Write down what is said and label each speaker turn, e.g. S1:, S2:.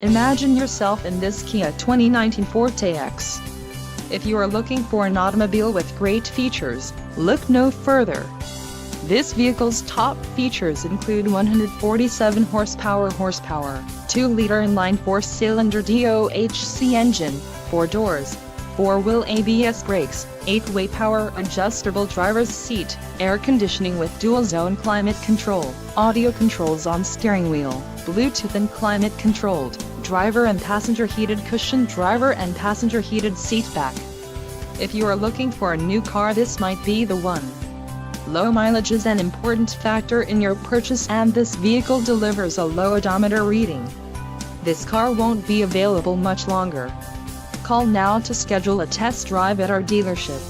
S1: Imagine yourself in this Kia 2019 Forte EX. If you are looking for an automobile with great features, look no further. This vehicle's top features include 147 horsepower, 2-liter inline 4-cylinder DOHC engine, 4 doors, 4-wheel ABS brakes, 8-way power adjustable driver's seat, air conditioning with dual-zone climate control, audio controls on steering wheel, Bluetooth and climate controlled, driver and passenger heated cushion, driver and passenger heated seat back. If you are looking for a new car, this might be the one. Low mileage is an important factor in your purchase, and this vehicle delivers a low odometer reading. This car won't be available much longer. Call now to schedule a test drive at our dealership.